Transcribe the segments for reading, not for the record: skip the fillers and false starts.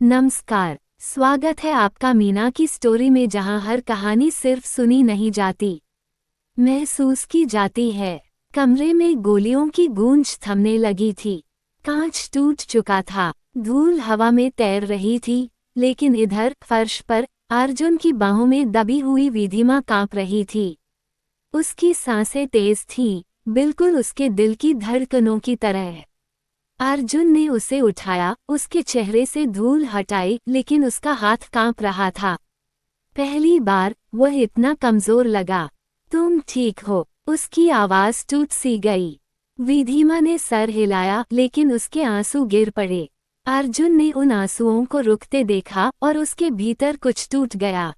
नमस्कार। स्वागत है आपका मीना की स्टोरी में, जहां हर कहानी सिर्फ सुनी नहीं जाती, महसूस की जाती है। कमरे में गोलियों की गूंज थमने लगी थी। कांच टूट चुका था, धूल हवा में तैर रही थी, लेकिन इधर फर्श पर अर्जुन की बाहों में दबी हुई विधिमा कांप रही थी। उसकी सांसें तेज थीं, बिल्कुल उसके दिल की धड़कनों की तरह। अर्जुन ने उसे उठाया, उसके चेहरे से धूल हटाई, लेकिन उसका हाथ कांप रहा था। पहली बार वह इतना कमजोर लगा। तुम ठीक हो? उसकी आवाज टूट सी गई। विधिमा ने सर हिलाया, लेकिन उसके आंसू गिर पड़े। अर्जुन ने उन आंसुओं को रुकते देखा और उसके भीतर कुछ टूट गया।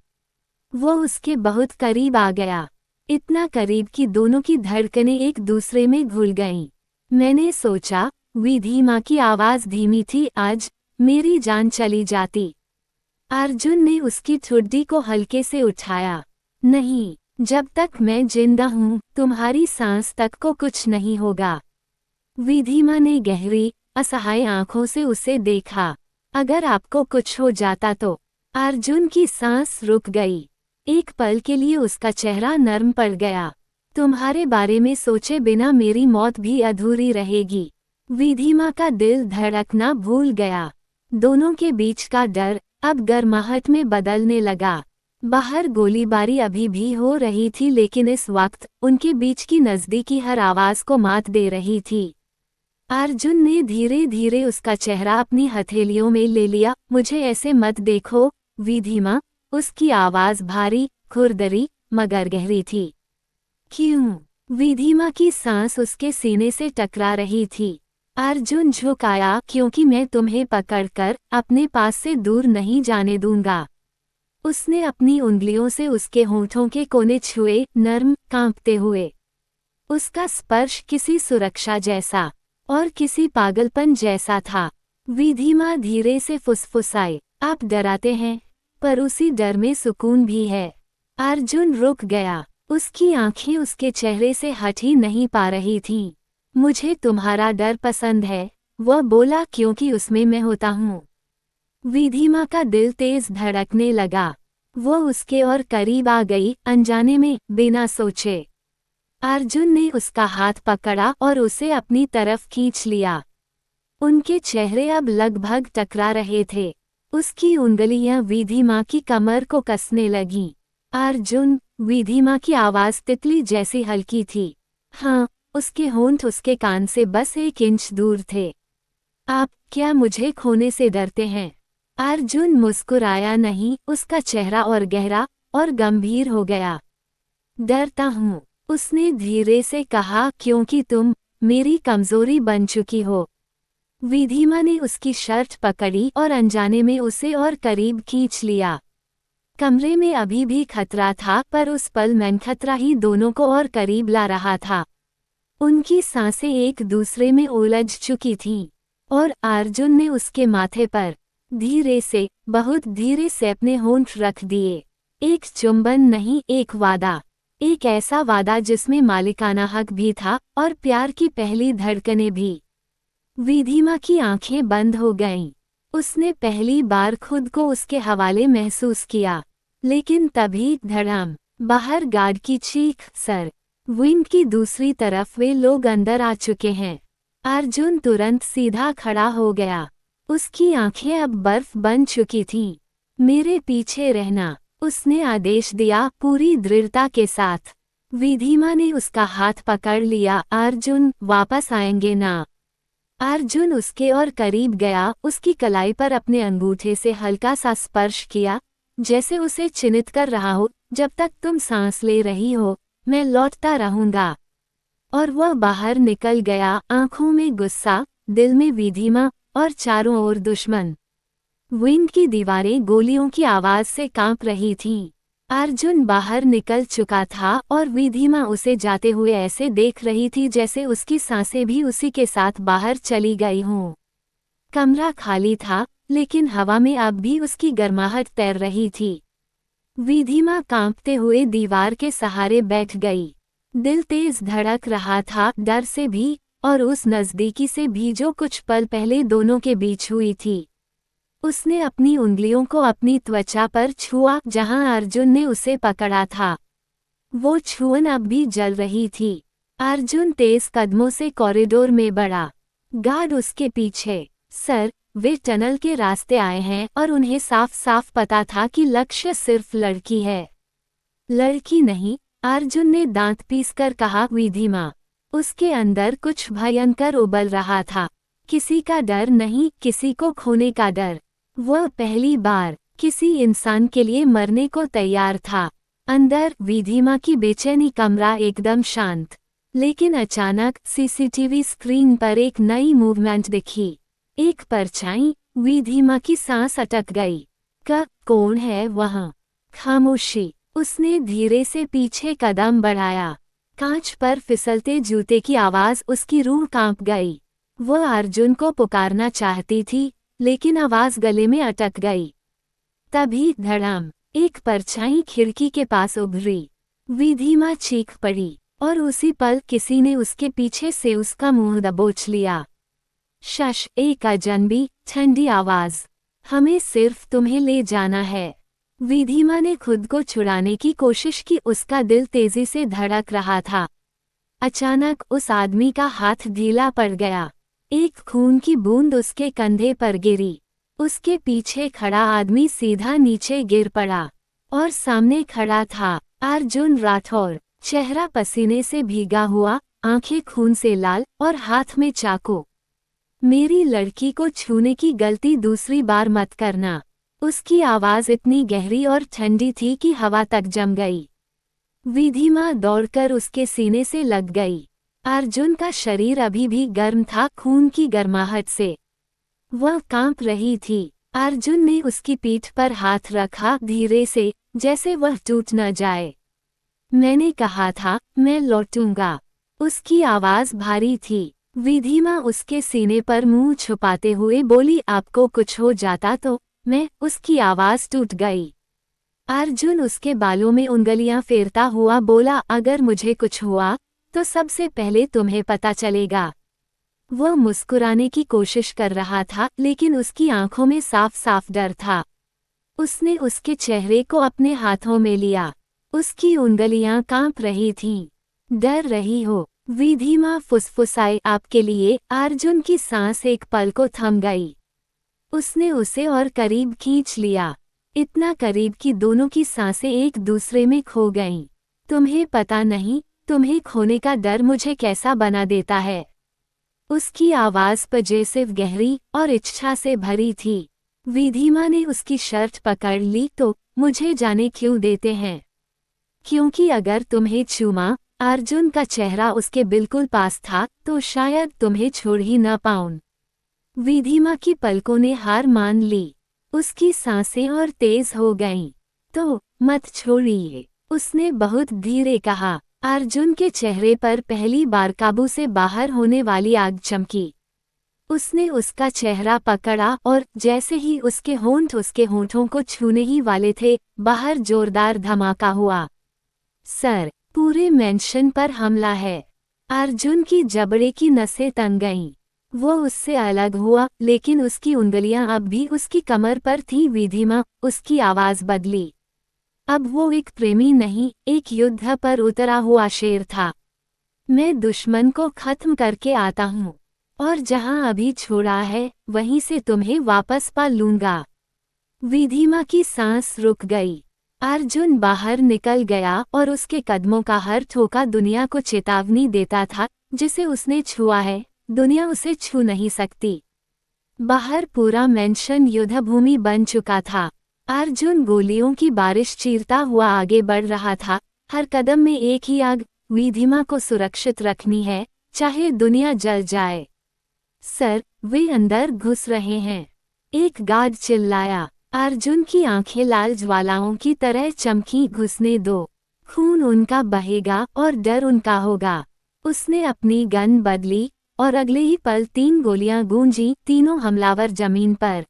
वो उसके बहुत करीब आ गया, इतना करीब कि दोनों की धड़कनें एक दूसरे में घुल गईं। मैंने सोचा, विधिमा की आवाज धीमी थी, आज मेरी जान चली जाती। अर्जुन ने उसकी ठुड्डी को हल्के से उठाया। नहीं, जब तक मैं जिंदा हूँ तुम्हारी सांस तक को कुछ नहीं होगा। विधिमा ने गहरी असहाय आंखों से उसे देखा। अगर आपको कुछ हो जाता तो? अर्जुन की सांस रुक गई। एक पल के लिए उसका चेहरा नर्म पड़ गया। तुम्हारे बारे में सोचे बिना मेरी मौत भी अधूरी रहेगी। विधिमा का दिल धड़कना भूल गया। दोनों के बीच का डर अब गर्माहट में बदलने लगा। बाहर गोलीबारी अभी भी हो रही थी, लेकिन इस वक्त उनके बीच की नज़दीकी हर आवाज को मात दे रही थी। अर्जुन ने धीरे धीरे उसका चेहरा अपनी हथेलियों में ले लिया। मुझे ऐसे मत देखो विधिमा। उसकी आवाज भारी, खुरदरी, मगर गहरी थी। क्यों? विधिमा की सांस उसके सीने से टकरा रही थी। अर्जुन झुकाया, क्योंकि मैं तुम्हें पकड़कर अपने पास से दूर नहीं जाने दूंगा। उसने अपनी उंगलियों से उसके होंठों के कोने छुए, नर्म, कांपते हुए। उसका स्पर्श किसी सुरक्षा जैसा और किसी पागलपन जैसा था। विधिमा धीरे से फुसफुसाई, आप डराते हैं, पर उसी डर में सुकून भी है। अर्जुन रुक गया। उसकी आंखें उसके चेहरे से हट ही नहीं पा रही थीं। मुझे तुम्हारा डर पसंद है, वह बोला, क्योंकि उसमें मैं होता हूँ। विधिमा का दिल तेज धड़कने लगा। वो उसके और करीब आ गई, अनजाने में, बिना सोचे। अर्जुन ने उसका हाथ पकड़ा और उसे अपनी तरफ खींच लिया। उनके चेहरे अब लगभग टकरा रहे थे। उसकी उंगलियां विधिमा की कमर को कसने लगीं। अर्जुन, विधिमा की आवाज तितली जैसी हल्की थी। हाँ, उसके होंठ उसके कान से बस 1 इंच दूर थे। आप क्या मुझे खोने से डरते हैं? अर्जुन मुस्कुराया नहीं, उसका चेहरा और गहरा और गंभीर हो गया। डरता हूँ, उसने धीरे से कहा, क्योंकि तुम मेरी कमजोरी बन चुकी हो। विधिमा ने उसकी शर्ट पकड़ी और अनजाने में उसे और करीब खींच लिया। कमरे में अभी भी खतरा था, पर उस पल में खतरा ही दोनों को और करीब ला रहा था। उनकी सांसें एक दूसरे में उलझ चुकी थीं, और अर्जुन ने उसके माथे पर धीरे से, बहुत धीरे से अपने होंठ रख दिए। एक चुंबन नहीं, एक वादा। एक ऐसा वादा जिसमें मालिकाना हक भी था और प्यार की पहली धड़कनें भी। विधिमा की आंखें बंद हो गईं। उसने पहली बार खुद को उसके हवाले महसूस किया। लेकिन तभी धड़ाम, बाहर गार्ड की चीख, सर। विंग की दूसरी तरफ वे लोग अंदर आ चुके हैं। अर्जुन तुरंत सीधा खड़ा हो गया। उसकी आंखें अब बर्फ बन चुकी थीं। मेरे पीछे रहना, उसने आदेश दिया, पूरी दृढ़ता के साथ। विधिमा ने उसका हाथ पकड़ लिया। अर्जुन, वापस आएंगे ना? अर्जुन उसके और करीब गया, उसकी कलाई पर अपने अंगूठे से हल्का सा स्पर्श किया, जैसे उसे चिन्हित कर रहा हो, जब तक तुम सांस ले रही हो मैं लौटता रहूंगा। और वह बाहर निकल गया, आंखों में गुस्सा, दिल में विधिमा, और चारों ओर दुश्मन। विंग की दीवारें गोलियों की आवाज से कांप रही थीं। अर्जुन बाहर निकल चुका था और विधिमा उसे जाते हुए ऐसे देख रही थी जैसे उसकी सांसें भी उसी के साथ बाहर चली गई हों। कमरा खाली था, लेकिन हवा में अब भी उसकी गर्माहट तैर रही थी। विधिमा कांपते हुए दीवार के सहारे बैठ गई। दिल तेज धड़क रहा था, डर से भी और उस नज़दीकी से भी जो कुछ पल पहले दोनों के बीच हुई थी। उसने अपनी उंगलियों को अपनी त्वचा पर छुआ जहां अर्जुन ने उसे पकड़ा था। वो छुअन अब भी जल रही थी। अर्जुन तेज कदमों से कॉरिडोर में बढ़ा। गार्ड उसके पीछे। सर, वे टनल के रास्ते आए हैं और उन्हें साफ साफ पता था कि लक्ष्य सिर्फ लड़की है। लड़की नहीं, अर्जुन ने दांत पीसकर कहा। विधिमा। उसके अंदर कुछ भयंकर उबल रहा था। किसी का डर नहीं, किसी को खोने का डर। वह पहली बार किसी इंसान के लिए मरने को तैयार था। अंदर विधिमा की बेचैनी। कमरा एकदम शांत। लेकिन अचानक सीसीटीवी स्क्रीन पर एक नई मूवमेंट दिखी। एक परछाई। विधिमा की सांस अटक गई। कौन है वहाँ? खामोशी। उसने धीरे से पीछे कदम बढ़ाया। कांच पर फिसलते जूते की आवाज उसकी रूह कांप गई। वह अर्जुन को पुकारना चाहती थी, लेकिन आवाज गले में अटक गई। तभी धड़ाम, एक परछाई खिड़की के पास उभरी। विधिमा चीख पड़ी और उसी पल किसी ने उसके पीछे से उसका मुंह दबोच लिया। शश, एक अजनबी ठंडी आवाज। हमें सिर्फ तुम्हें ले जाना है। विधिमा ने खुद को छुड़ाने की कोशिश की। उसका दिल तेजी से धड़क रहा था। अचानक उस आदमी का हाथ ढीला पड़ गया। एक खून की बूंद उसके कंधे पर गिरी। उसके पीछे खड़ा आदमी सीधा नीचे गिर पड़ा और सामने खड़ा था अर्जुन राठौर। चेहरा पसीने से भीगा हुआ, आंखें खून से लाल और हाथ में चाकू। मेरी लड़की को छूने की गलती दूसरी बार मत करना। उसकी आवाज इतनी गहरी और ठंडी थी कि हवा तक जम गई। विधिमा दौड़कर उसके सीने से लग गई। अर्जुन का शरीर अभी भी गर्म था, खून की गर्माहट से वह कांप रही थी। अर्जुन ने उसकी पीठ पर हाथ रखा धीरे से, जैसे वह टूट न जाए। मैंने कहा था, मैं लौटूंगा। उसकी आवाज भारी थी। विधिमा उसके सीने पर मुंह छुपाते हुए बोली, आपको कुछ हो जाता तो मैं। उसकी आवाज टूट गई। अर्जुन उसके बालों में उंगलियां फेरता हुआ बोला, अगर मुझे कुछ हुआ तो सबसे पहले तुम्हें पता चलेगा। वह मुस्कुराने की कोशिश कर रहा था, लेकिन उसकी आंखों में साफ साफ डर था। उसने उसके चेहरे को अपने हाथों में लिया। उसकी उंगलियां कांप रही थीं। डर रही हो? विधिमा फुसफुसाए, आपके लिए। अर्जुन की सांस एक पल को थम गई। उसने उसे और करीब खींच लिया, इतना करीब कि दोनों की सांसें एक दूसरे में खो गईं। तुम्हें पता नहीं, तुम्हें खोने का डर मुझे कैसा बना देता है। उसकी आवाज पजेसिव, गहरी और इच्छा से भरी थी। विधिमा ने उसकी शर्ट पकड़ ली। तो मुझे जाने क्यों देते हैं? क्योंकि अगर तुम्हें छूमा, अर्जुन का चेहरा उसके बिल्कुल पास था, तो शायद तुम्हें छोड़ ही न पाऊं। विधिमा की पलकों ने हार मान ली। उसकी सांसें और तेज हो गईं। तो मत छोड़िए, उसने बहुत धीरे कहा। अर्जुन के चेहरे पर पहली बार काबू से बाहर होने वाली आग चमकी। उसने उसका चेहरा पकड़ा और जैसे ही उसके होंठ उसके होंठों को छूने ही वाले थे, बाहर जोरदार धमाका हुआ। सर, पूरे मेंशन पर हमला है। अर्जुन की जबड़े की नसें तन गईं। वो उससे अलग हुआ, लेकिन उसकी उंगलियां अब भी उसकी कमर पर थीं। विधिमा, उसकी आवाज बदली। अब वो एक प्रेमी नहीं, एक युद्ध पर उतरा हुआ शेर था। मैं दुश्मन को खत्म करके आता हूँ, और जहां अभी छोड़ा है, वहीं से तुम्हें वापस पा लूंगा। विधिमा की सांस रुक गई। अर्जुन बाहर निकल गया और उसके कदमों का हर ठोका दुनिया को चेतावनी देता था, जिसे उसने छुआ है, दुनिया उसे छू नहीं सकती। बाहर पूरा मेंशन युद्धभूमि बन चुका था। अर्जुन गोलियों की बारिश चीरता हुआ आगे बढ़ रहा था, हर कदम में एक ही आग, विधिमा को सुरक्षित रखनी है, चाहे दुनिया जल जाए। सर, वे अंदर घुस रहे हैं, एक गार्ड चिल्लाया। अर्जुन की आंखें लाल ज्वालाओं की तरह चमकी। घुसने दो, खून उनका बहेगा और डर उनका होगा। उसने अपनी गन बदली और अगले ही पल 3 गोलियां गूंजी, तीनों हमलावर जमीन पर।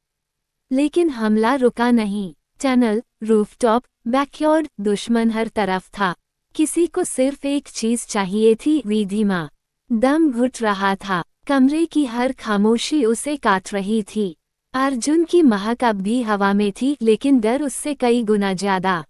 लेकिन हमला रुका नहीं। टनल, रूफटॉप, बैकयार्ड, दुश्मन हर तरफ था। किसी को सिर्फ एक चीज चाहिए थी, विधिमा। दम घुट रहा था, कमरे की हर खामोशी उसे काट रही थी। अर्जुन की महक अब भी हवा में थी, लेकिन डर उससे कई गुना ज्यादा।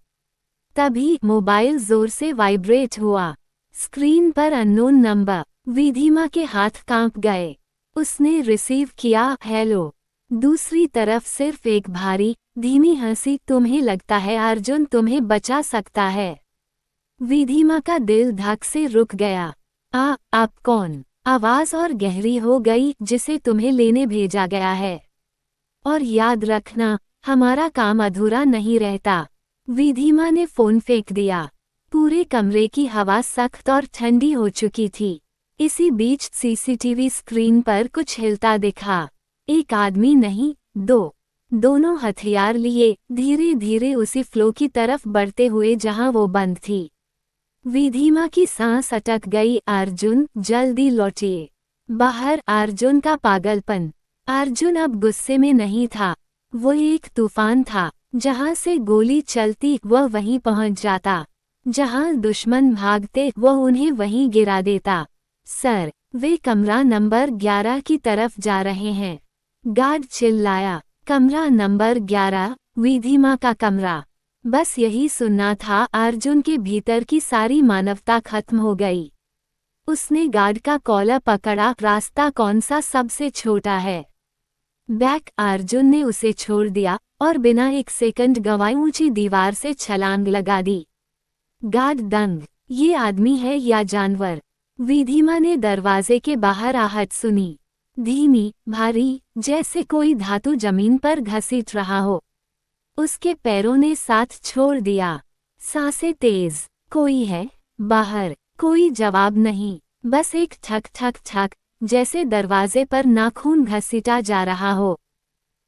तभी मोबाइल जोर से वाइब्रेट हुआ। स्क्रीन पर अननोन नंबर। विधिमा के हाथ कांप गए। उसने रिसीव किया। हेलो। दूसरी तरफ सिर्फ एक भारी धीमी हंसी। तुम्हें लगता है अर्जुन तुम्हें बचा सकता है? विधिमा का दिल धक से रुक गया। आप कौन? आवाज और गहरी हो गई। जिसे तुम्हें लेने भेजा गया है। और याद रखना, हमारा काम अधूरा नहीं रहता। विधिमा ने फोन फेंक दिया। पूरे कमरे की हवा सख्त और ठंडी हो चुकी थी। इसी बीच सीसीटीवी स्क्रीन पर कुछ हिलता दिखा। एक आदमी नहीं, दोनों हथियार लिए धीरे धीरे उसी फ्लो की तरफ बढ़ते हुए जहां वो बंद थी। विधिमा की सांस अटक गई। अर्जुन जल्दी लौटिए। बाहर अर्जुन का पागलपन। अर्जुन अब गुस्से में नहीं था। वो एक तूफान था। जहां से गोली चलती वह वहीं पहुंच जाता। जहां दुश्मन भागते वह उन्हें वहीं गिरा देता। सर, वे कमरा नंबर 11 की तरफ जा रहे हैं। गार्ड चिल्लाया। कमरा नंबर 11, विधिमा का कमरा। बस यही सुनना था। अर्जुन के भीतर की सारी मानवता खत्म हो गई। उसने गार्ड का कॉलर पकड़ा। रास्ता कौन सा सबसे छोटा है? बैक। अर्जुन ने उसे छोड़ दिया और बिना एक सेकंड गंवाए ऊंची दीवार से छलांग लगा दी। गार्ड दंग। ये आदमी है या जानवर? विधिमा ने दरवाजे के बाहर आहट सुनी। धीमी, भारी, जैसे कोई धातु जमीन पर घसीट रहा हो। उसके पैरों ने साथ छोड़ दिया। सांसें तेज। कोई है बाहर? कोई जवाब नहीं। बस एक ठक ठक ठक, जैसे दरवाजे पर नाखून घसीटा जा रहा हो।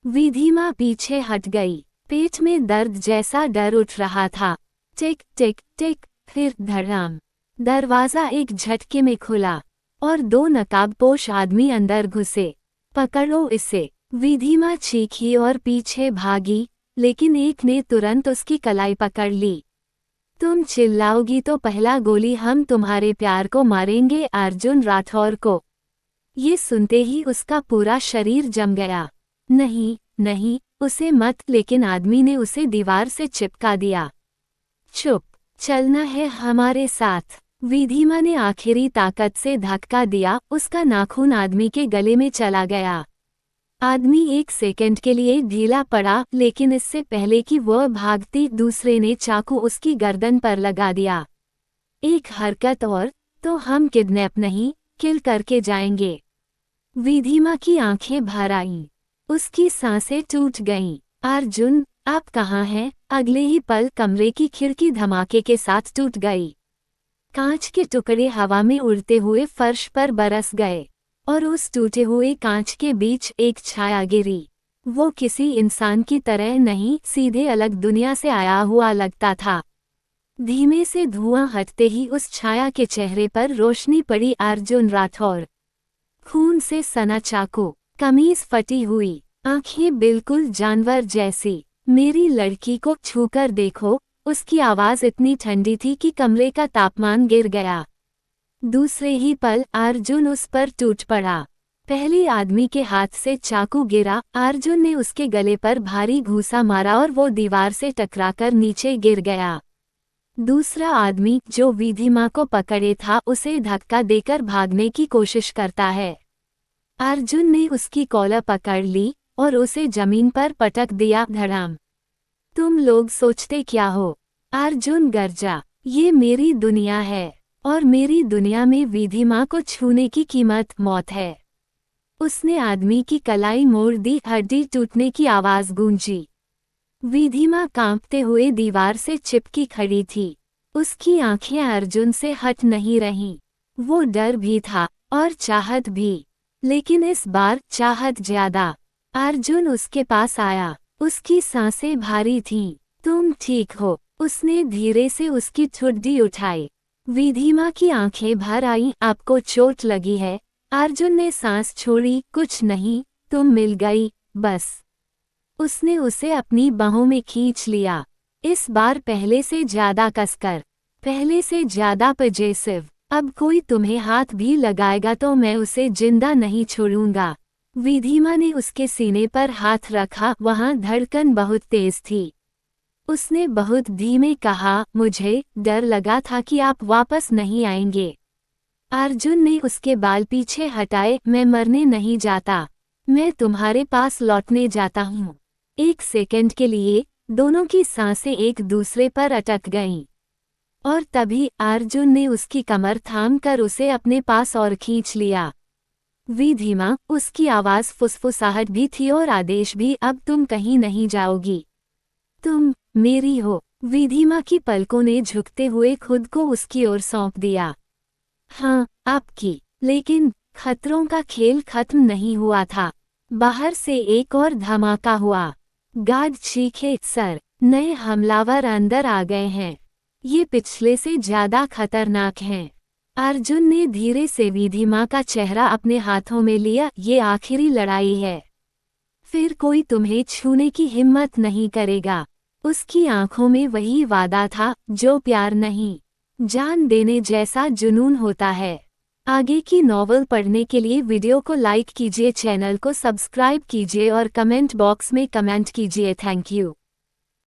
विधिमा पीछे हट गई। पेट में दर्द जैसा डर उठ रहा था। टिक टिक टिक, फिर धड़ाम। दरवाजा एक झटके में खुला और 2 नकाबपोश आदमी अंदर घुसे। पकड़ो इसे। विधिमा चीखी और पीछे भागी, लेकिन एक ने तुरंत उसकी कलाई पकड़ ली। तुम चिल्लाओगी तो पहला गोली हम तुम्हारे प्यार को मारेंगे, अर्जुन राठौर को। ये सुनते ही उसका पूरा शरीर जम गया। नहीं नहीं, उसे मत। लेकिन आदमी ने उसे दीवार से चिपका दिया। चुप, चलना है हमारे साथ। विधिमा ने आखिरी ताकत से धक्का दिया। उसका नाखून आदमी के गले में चला गया। आदमी 1 सेकंड के लिए ढीला पड़ा, लेकिन इससे पहले कि वह भागती दूसरे ने चाकू उसकी गर्दन पर लगा दिया। एक हरकत और तो हम किडनैप नहीं, किल करके जाएंगे। विधिमा की आंखें भर आईं। उसकी सांसें टूट गईं। अर्जुन, आप कहाँ हैं? अगले ही पल कमरे की खिड़की धमाके के साथ टूट गई। कांच के टुकड़े हवा में उड़ते हुए फर्श पर बरस गए और उस टूटे हुए कांच के बीच एक छाया गिरी। वो किसी इंसान की तरह नहीं, सीधे अलग दुनिया से आया हुआ लगता था। धीमे से धुआं हटते ही उस छाया के चेहरे पर रोशनी पड़ी। अर्जुन राठौर। खून से सना चाकू, कमीज फटी हुई, आंखें बिल्कुल जानवर जैसी। मेरी लड़की को छूकर देखो। उसकी आवाज इतनी ठंडी थी कि कमरे का तापमान गिर गया। दूसरे ही पल अर्जुन उस पर टूट पड़ा। पहले आदमी के हाथ से चाकू गिरा। अर्जुन ने उसके गले पर भारी घूंसा मारा और वो दीवार से टकराकर नीचे गिर गया। दूसरा आदमी जो विधिमा को पकड़े था, उसे धक्का देकर भागने की कोशिश करता है। अर्जुन ने उसकी कॉलर पकड़ ली और उसे जमीन पर पटक दिया। धड़ाम। तुम लोग सोचते क्या हो? अर्जुन गरजा। ये मेरी दुनिया है और मेरी दुनिया में विधिमा को छूने की कीमत मौत है। उसने आदमी की कलाई मोड़ दी। हड्डी टूटने की आवाज गूंजी। विधिमा कांपते हुए दीवार से चिपकी खड़ी थी। उसकी आंखें अर्जुन से हट नहीं रहीं। वो डर भी था और चाहत भी, लेकिन इस बार चाहत ज्यादा। अर्जुन उसके पास आया। उसकी सांसें भारी थीं। तुम ठीक हो? उसने धीरे से उसकी ठुड्डी उठाई। विधिमा की आंखें भर आईं। आपको चोट लगी है? अर्जुन ने सांस छोड़ी। कुछ नहीं, तुम मिल गई बस। उसने उसे अपनी बाहों में खींच लिया। इस बार पहले से ज्यादा कसकर, पहले से ज्यादा पजेसिव। अब कोई तुम्हें हाथ भी लगाएगा तो मैं उसे जिंदा नहीं छोड़ूंगा। विधिमा ने उसके सीने पर हाथ रखा, वहां धड़कन बहुत तेज थी। उसने बहुत धीमे कहा, मुझे डर लगा था कि आप वापस नहीं आएंगे। अर्जुन ने उसके बाल पीछे हटाए, मैं मरने नहीं जाता, मैं तुम्हारे पास लौटने जाता हूँ। एक सेकंड के लिए दोनों की सांसें एक दूसरे पर अटक गईं। और तभी अर्जुन ने उसकी कमर थाम कर उसे अपने पास और खींच लिया। विधिमा, उसकी आवाज फुसफुसाहट भी थी और आदेश भी, अब तुम कहीं नहीं जाओगी, तुम मेरी हो। विधिमा की पलकों ने झुकते हुए खुद को उसकी ओर सौंप दिया। हाँ, आपकी। लेकिन खतरों का खेल खत्म नहीं हुआ था। बाहर से एक और धमाका हुआ। गार्ड चीखे, सर, नए हमलावर अंदर आ गए हैं। ये पिछले से ज्यादा खतरनाक हैं। अर्जुन ने धीरे से विधिमा का चेहरा अपने हाथों में लिया, ये आखिरी लड़ाई है। फिर कोई तुम्हें छूने की हिम्मत नहीं करेगा। उसकी आंखों में वही वादा था जो प्यार नहीं, जान देने जैसा जुनून होता है। आगे की नॉवल पढ़ने के लिए वीडियो को लाइक कीजिए, चैनल को सब्सक्राइब कीजिए और कमेंट बॉक्स में कमेंट कीजिए। Thank you.